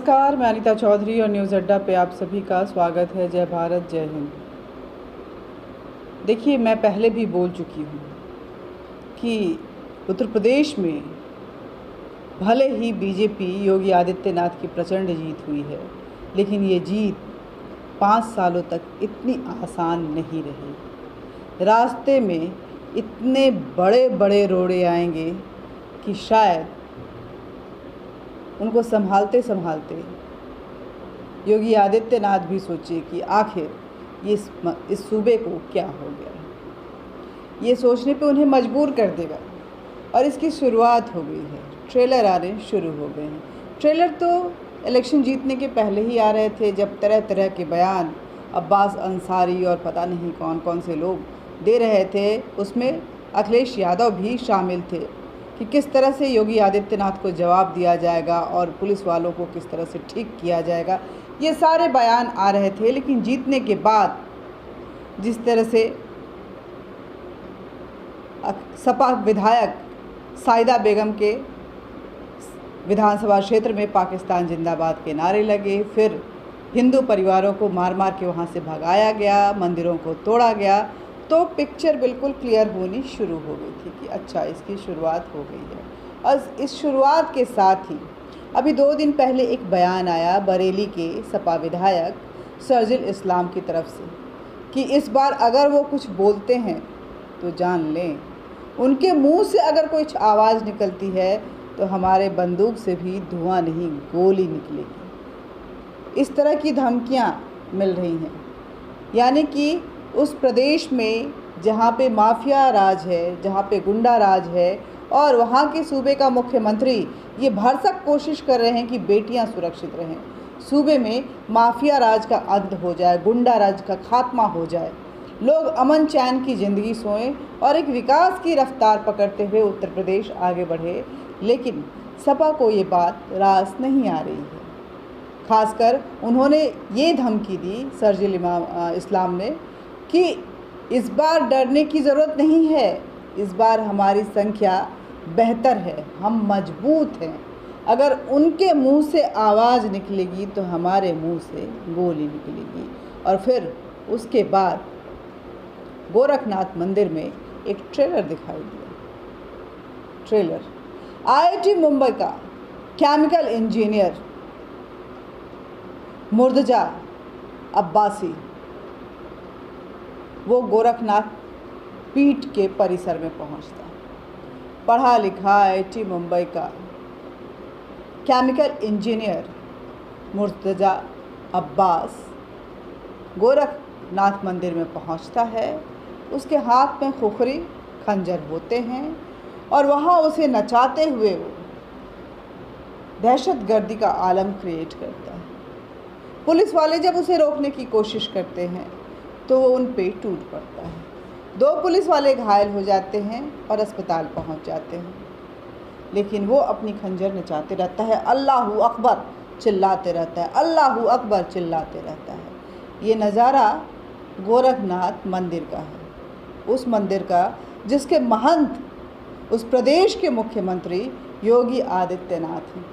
नमस्कार, मैं अनीता चौधरी और न्यूज़ अड्डा पे आप सभी का स्वागत है। जय भारत, जय हिंद। देखिए, मैं पहले भी बोल चुकी हूँ कि उत्तर प्रदेश में भले ही बीजेपी योगी आदित्यनाथ की प्रचंड जीत हुई है, लेकिन ये जीत 5 सालों तक इतनी आसान नहीं रही। रास्ते में इतने बड़े बड़े रोड़े आएंगे कि शायद उनको संभालते संभालते योगी आदित्यनाथ भी सोचे कि आखिर इस सूबे को क्या हो गया। ये सोचने पे उन्हें मजबूर कर देगा और इसकी शुरुआत हो गई है। ट्रेलर आने शुरू हो गए हैं। ट्रेलर तो इलेक्शन जीतने के पहले ही आ रहे थे, जब तरह तरह के बयान अब्बास अंसारी और पता नहीं कौन कौन से लोग दे रहे थे। उसमें अखिलेश यादव भी शामिल थे कि किस तरह से योगी आदित्यनाथ को जवाब दिया जाएगा और पुलिस वालों को किस तरह से ठीक किया जाएगा। ये सारे बयान आ रहे थे, लेकिन जीतने के बाद जिस तरह से सपा विधायक साहिदा बेगम के विधानसभा क्षेत्र में पाकिस्तान जिंदाबाद के नारे लगे, फिर हिंदू परिवारों को मार मार के वहाँ से भगाया गया, मंदिरों को तोड़ा गया, तो पिक्चर बिल्कुल क्लियर होनी शुरू हो गई थी कि अच्छा, इसकी शुरुआत हो गई है। और इस शुरुआत के साथ ही अभी 2 दिन पहले एक बयान आया बरेली के सपा विधायक शर्जिल इस्लाम की तरफ से कि इस बार अगर वो कुछ बोलते हैं तो जान लें, उनके मुंह से अगर कुछ आवाज़ निकलती है तो हमारे बंदूक से भी धुआं नहीं, गोली निकलेगी। इस तरह की धमकियां मिल रही हैं। यानी कि उस प्रदेश में जहाँ पे माफिया राज है, जहाँ पे गुंडा राज है, और वहाँ के सूबे का मुख्यमंत्री ये भरसक कोशिश कर रहे हैं कि बेटियाँ सुरक्षित रहें, सूबे में माफिया राज का अंत हो जाए, गुंडा राज का खात्मा हो जाए, लोग अमन चैन की ज़िंदगी सोएं और एक विकास की रफ्तार पकड़ते हुए उत्तर प्रदेश आगे बढ़े। लेकिन सपा को ये बात रास नहीं आ रही है। खासकर उन्होंने ये धमकी दी शर्जिल इस्लाम ने कि इस बार डरने की ज़रूरत नहीं है, इस बार हमारी संख्या बेहतर है, हम मजबूत हैं। अगर उनके मुंह से आवाज़ निकलेगी तो हमारे मुंह से गोली निकलेगी। और फिर उसके बाद गोरखनाथ मंदिर में एक ट्रेलर दिखाई दिया। ट्रेलर IIT मुंबई का केमिकल इंजीनियर मुर्तजा अब्बासी, वो गोरखनाथ पीठ के परिसर में पहुंचता है। पढ़ा लिखा IIT मुंबई का केमिकल इंजीनियर मुर्तजा अब्बास गोरखनाथ मंदिर में पहुंचता है। उसके हाथ में खुखरी खंजर होते हैं और वहाँ उसे नचाते हुए वो दहशतगर्दी का आलम क्रिएट करता है। पुलिस वाले जब उसे रोकने की कोशिश करते हैं तो वो उन पे टूट पड़ता है। 2 पुलिस वाले घायल हो जाते हैं और अस्पताल पहुंच जाते हैं। लेकिन वो अपनी खंजर नचाते रहता है, अल्लाहू अकबर चिल्लाते रहता है, अल्लाहू अकबर चिल्लाते रहता है। ये नज़ारा गोरखनाथ मंदिर का है, उस मंदिर का जिसके महंत उस प्रदेश के मुख्यमंत्री योगी आदित्यनाथ हैं,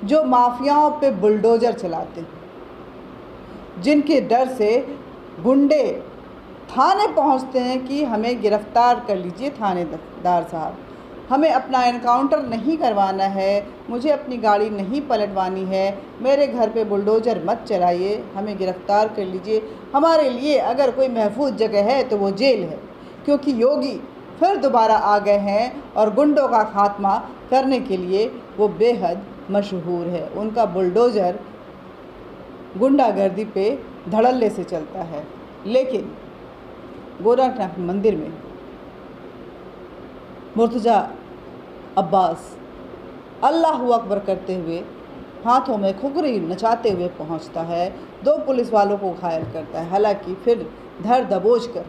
जो माफियाओं पे बुलडोजर चलाते हैं, जिनके डर से गुंडे थाने पहुंचते हैं कि हमें गिरफ्तार कर लीजिए थानेदार साहब, हमें अपना एनकाउंटर नहीं करवाना है, मुझे अपनी गाड़ी नहीं पलटवानी है, मेरे घर पे बुलडोजर मत चलाइए, हमें गिरफ्तार कर लीजिए। हमारे लिए अगर कोई महफूज जगह है तो वो जेल है, क्योंकि योगी फिर दोबारा आ गए हैं और गुंडों का खात्मा करने के लिए वो बेहद मशहूर है। उनका बुलडोज़र गुंडागर्दी पे धड़ल्ले से चलता है। लेकिन गोरखनाथ मंदिर में मुर्तजा अब्बास अल्लाहू अकबर करते हुए हाथों में खुखरी नचाते हुए पहुंचता है, 2 पुलिस वालों को घायल करता है। हालांकि फिर धर दबोच कर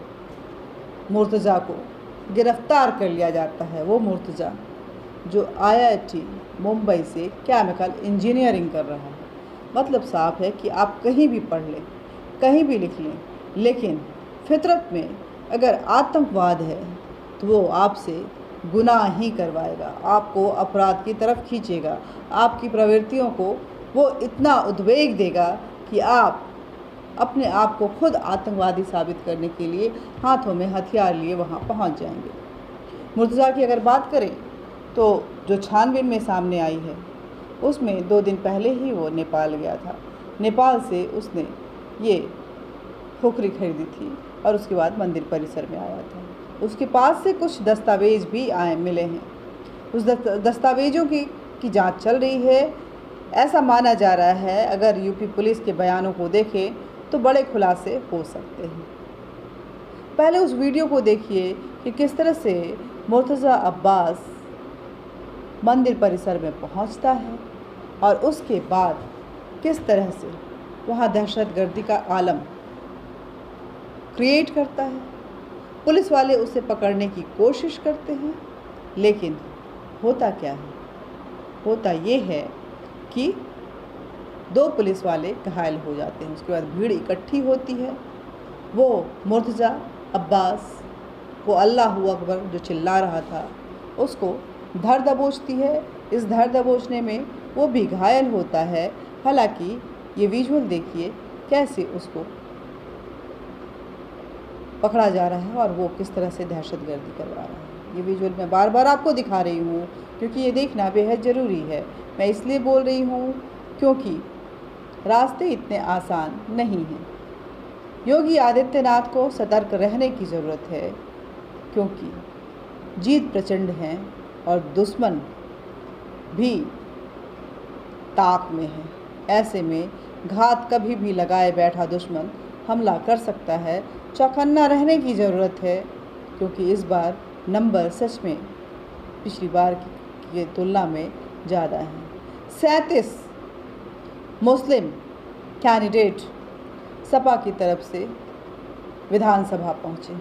मुर्तजा को गिरफ्तार कर लिया जाता है। वो मुर्तजा जो IIT मुंबई से केमिकल इंजीनियरिंग कर रहा है। मतलब साफ है कि आप कहीं भी पढ़ लें, कहीं भी लिख लें, लेकिन फितरत में अगर आतंकवाद है तो वो आपसे गुनाह ही करवाएगा, आपको अपराध की तरफ खींचेगा, आपकी प्रवृत्तियों को वो इतना उद्वेग देगा कि आप अपने आप को खुद आतंकवादी साबित करने के लिए हाथों में हथियार लिए वहाँ पहुँच जाएंगे। मुर्तज़ा की अगर बात करें तो जो छानबीन में सामने आई है उसमें 2 दिन पहले ही वो नेपाल गया था। नेपाल से उसने ये खोखरी खरीदी थी और उसके बाद मंदिर परिसर में आया था। उसके पास से कुछ दस्तावेज भी मिले हैं। उस दस्तावेजों की जांच चल रही है। ऐसा माना जा रहा है अगर यूपी पुलिस के बयानों को देखें तो बड़े खुलासे हो सकते हैं। पहले उस वीडियो को देखिए कि किस तरह से मुर्तज़ा अब्बास मंदिर परिसर में पहुंचता है और उसके बाद किस तरह से वहां दहशतगर्दी का आलम क्रिएट करता है। पुलिस वाले उसे पकड़ने की कोशिश करते हैं, लेकिन होता क्या है? होता ये है कि 2 पुलिस वाले घायल हो जाते हैं। उसके बाद भीड़ इकट्ठी होती है। वो मुर्तज़ा अब्बास, वो अल्लाहू अकबर जो चिल्ला रहा था, उसको धर दबोचती है। इस धर दबोचने में वो भी घायल होता है। हालांकि ये विजुअल देखिए कैसे उसको पकड़ा जा रहा है और वो किस तरह से दहशतगर्दी करवा रहा है। ये विजुअल मैं बार बार आपको दिखा रही हूँ क्योंकि ये देखना बेहद ज़रूरी है। मैं इसलिए बोल रही हूँ क्योंकि रास्ते इतने आसान नहीं हैं। योगी आदित्यनाथ को सतर्क रहने की ज़रूरत है क्योंकि जीत प्रचंड है और दुश्मन भी ताक में है। ऐसे में घात कभी भी लगाए बैठा दुश्मन हमला कर सकता है। चौकन्ना रहने की ज़रूरत है क्योंकि इस बार नंबर सच में पिछली बार की तुलना में ज़्यादा है। 37 मुस्लिम कैंडिडेट सपा की तरफ से विधानसभा पहुँचे।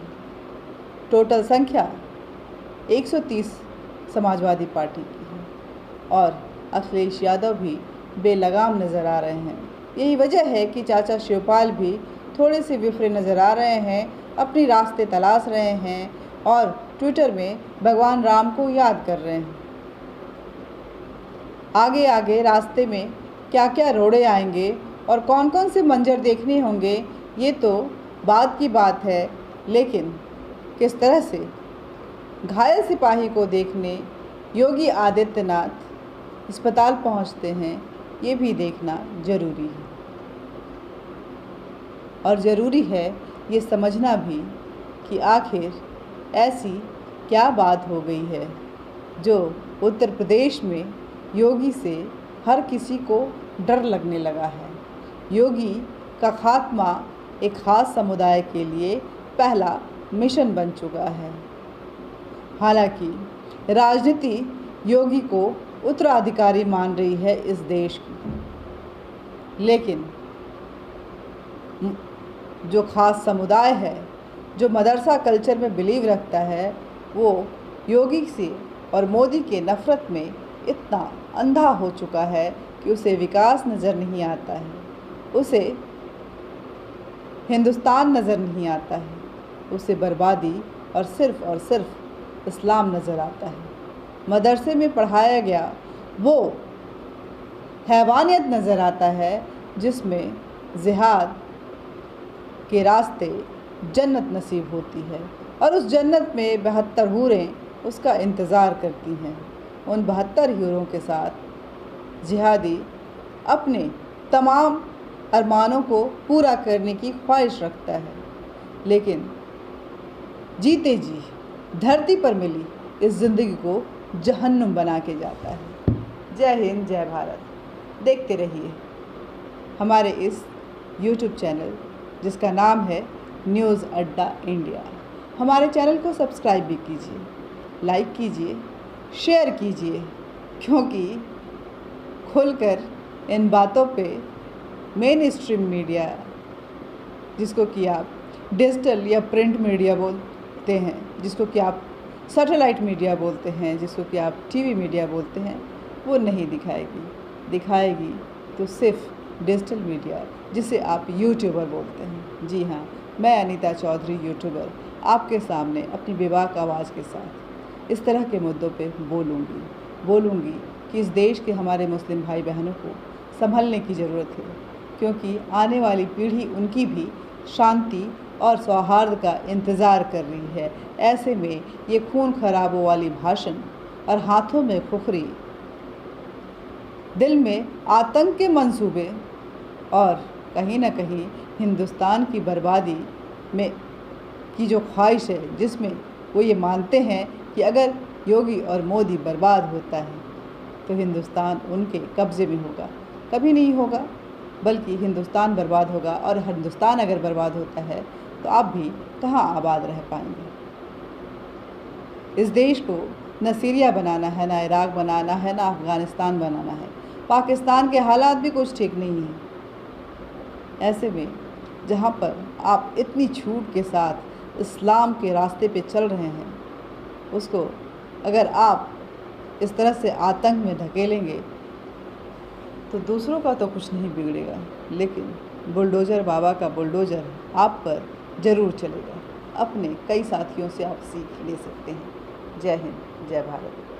टोटल संख्या 130 समाजवादी पार्टी की है और अखिलेश यादव भी बेलगाम नज़र आ रहे हैं। यही वजह है कि चाचा शिवपाल भी थोड़े से विफरे नज़र आ रहे हैं, अपनी रास्ते तलाश रहे हैं और ट्विटर में भगवान राम को याद कर रहे हैं। आगे आगे रास्ते में क्या क्या रोड़े आएंगे और कौन कौन से मंजर देखने होंगे ये तो बाद की बात है, लेकिन किस तरह से घायल सिपाही को देखने योगी आदित्यनाथ अस्पताल पहुंचते हैं ये भी देखना ज़रूरी है। और ज़रूरी है ये समझना भी कि आखिर ऐसी क्या बात हो गई है जो उत्तर प्रदेश में योगी से हर किसी को डर लगने लगा है। योगी का खात्मा एक ख़ास समुदाय के लिए पहला मिशन बन चुका है। हालांकि राजनीति योगी को उत्तराधिकारी मान रही है इस देश की, लेकिन जो ख़ास समुदाय है, जो मदरसा कल्चर में बिलीव रखता है, वो योगी से और मोदी के नफ़रत में इतना अंधा हो चुका है कि उसे विकास नज़र नहीं आता है, उसे हिंदुस्तान नज़र नहीं आता है, उसे बर्बादी और सिर्फ़ इस्लाम नज़र आता है। मदरसे में पढ़ाया गया वो हैवानियत नज़र आता है जिसमें जिहाद के रास्ते जन्नत नसीब होती है और उस जन्नत में 72 हूरें उसका इंतज़ार करती हैं। उन 72 हूरों के साथ जिहादी अपने तमाम अरमानों को पूरा करने की ख्वाहिश रखता है, लेकिन जीते जी धरती पर मिली इस ज़िंदगी को जहन्नुम बना के जाता है। जय हिंद, जय भारत। देखते रहिए हमारे इस YouTube चैनल जिसका नाम है न्यूज़ अड्डा इंडिया। हमारे चैनल को सब्सक्राइब भी कीजिए, लाइक कीजिए, शेयर कीजिए, क्योंकि खुलकर इन बातों पे मेन स्ट्रीम मीडिया, जिसको कि आप डिजिटल या प्रिंट मीडिया बोलते हैं, जिसको कि आप सैटेलाइट मीडिया बोलते हैं, जिसको कि आप टीवी मीडिया बोलते हैं, वो नहीं दिखाएगी। दिखाएगी तो सिर्फ डिजिटल मीडिया, जिसे आप यूट्यूबर बोलते हैं। जी हाँ, मैं अनीता चौधरी यूट्यूबर आपके सामने अपनी बेबाक आवाज़ के साथ इस तरह के मुद्दों पे बोलूँगी कि इस देश के हमारे मुस्लिम भाई बहनों को संभलने की ज़रूरत है, क्योंकि आने वाली पीढ़ी उनकी भी शांति और सौहार्द का इंतज़ार कर रही है। ऐसे में ये खून खराबों वाली भाषण और हाथों में खुखरी, दिल में आतंक के मंसूबे और कहीं ना कहीं हिंदुस्तान की बर्बादी में की जो ख्वाहिश है, जिसमें वो ये मानते हैं कि अगर योगी और मोदी बर्बाद होता है तो हिंदुस्तान उनके कब्ज़े में होगा। कभी नहीं होगा, बल्कि हिंदुस्तान बर्बाद होगा। और हिंदुस्तान अगर बर्बाद होता है तो आप भी कहाँ आबाद रह पाएंगे। इस देश को न सीरिया बनाना है, ना इराक़ बनाना है, ना अफ़गानिस्तान बनाना है। पाकिस्तान के हालात भी कुछ ठीक नहीं हैं। ऐसे में जहाँ पर आप इतनी छूट के साथ इस्लाम के रास्ते पे चल रहे हैं, उसको अगर आप इस तरह से आतंक में धकेलेंगे तो दूसरों का तो कुछ नहीं बिगड़ेगा, लेकिन बुलडोज़र बाबा का बुलडोज़र आप पर ज़रूर चलेगा। अपने कई साथियों से आप सीख ले सकते हैं। जय हिंद, जय भारत।